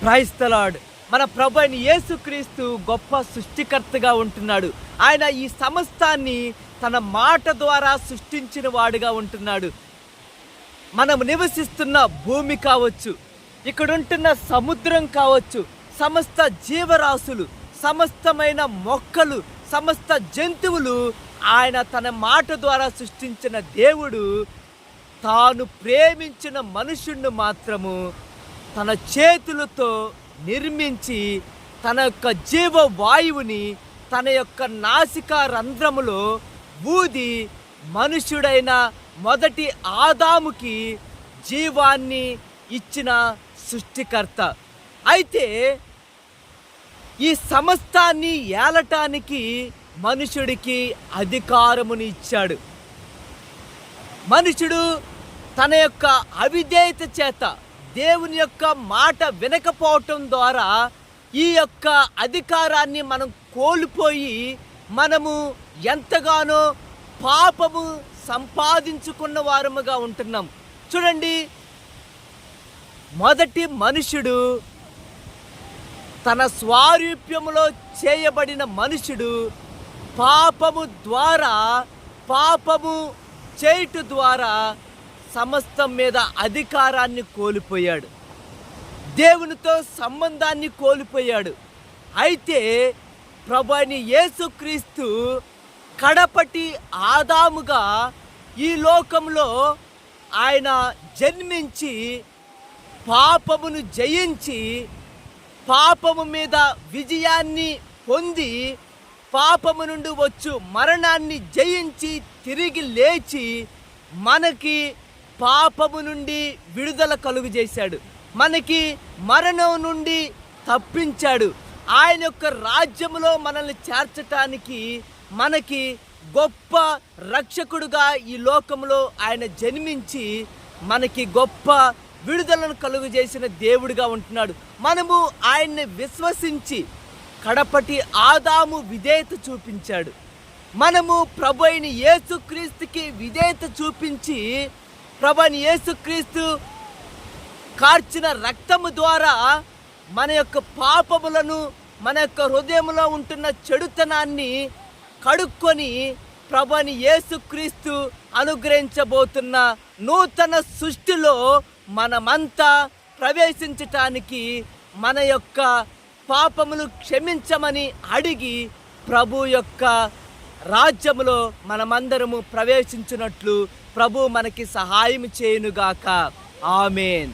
Praise the lord. మన ప్రభు అయిన యేసుక్రీస్తు గొప్ప సృష్టికర్తగా ఉంటున్నాడు. ఆయన ఈ సమస్తాన్ని తన మాట ద్వారా సృష్టించిన వాడుగా ఉంటున్నాడు. మనం నివసిస్తున్న భూమి కావచ్చు, ఇక్కడుంటున్న సముద్రం కావచ్చు, సమస్త జీవరాశులు, సమస్తమైన మొక్కలు, సమస్త జంతువులు ఆయన తన మాట ద్వారా సృష్టించిన దేవుడు తాను ప్రేమించిన మనుషుణ్ణి మాత్రము తన చేతులతో నిర్మించి తన యొక్క జీవవాయువుని తన యొక్క నాసికా రంధ్రములో ఊది మనుష్యుడైన మొదటి ఆదాముకి జీవాన్ని ఇచ్చిన సృష్టికర్త. అయితే ఈ సమస్తాన్ని ఏలటానికి మనుషుడికి అధికారముని ఇచ్చాడు. మనుషుడు తన యొక్క అవిధేయత చేత దేవుని యొక్క మాట వినకపోవటం ద్వారా ఈ యొక్క అధికారాన్ని మనం కోల్పోయి మనము ఎంతగానో పాపము సంపాదించుకున్న వారముగా ఉంటున్నాం. చూడండి, మొదటి మనుషుడు తన స్వారూప్యములో చేయబడిన మనుషుడు పాపము చేయుట ద్వారా సమస్తం మీద అధికారాన్ని కోల్పోయాడు, దేవునితో సంబంధాన్ని కోల్పోయాడు. అయితే ప్రభువైన యేసుక్రీస్తు కడపటి ఆదాముగా ఈ లోకంలో ఆయన జన్మించి పాపమును జయించి పాపము మీద విజయాన్ని పొంది పాపము నుండి వచ్చు మరణాన్ని జయించి తిరిగి లేచి మనకి పాపము నుండి విడుదల కలుగు చేశాడు, మనకి మరణం నుండి తప్పించాడు. ఆయన యొక్క రాజ్యములో మనల్ని చేర్చటానికి మనకి గొప్ప రక్షకుడుగా ఈ లోకంలో ఆయన జన్మించి మనకి గొప్ప విడుదలను కలుగు చేసిన దేవుడిగా ఉంటున్నాడు. మనము ఆయన్ని విశ్వసించి కడపటి ఆదాము విధేయత చూపించాడు. మనము ప్రభు అయిన యేసుక్రీస్తుకి విధేయత చూపించి ప్రభు అయిన యేసుక్రీస్తు కార్చిన రక్తము ద్వారా మన యొక్క పాపములను, మన యొక్క హృదయంలో ఉంటున్న చెడుతనాన్ని కడుక్కొని ప్రభు అయిన యేసుక్రీస్తు అనుగ్రహించబోతున్న నూతన సృష్టిలో మనమంతా ప్రవేశించటానికి మన యొక్క పాపములు క్షమించమని అడిగి ప్రభు యొక్క రాజ్యములో మనమందరము ప్రవేశించినట్లు ప్రభు మనకి సహాయం చేయునుగాక. ఆమేన్.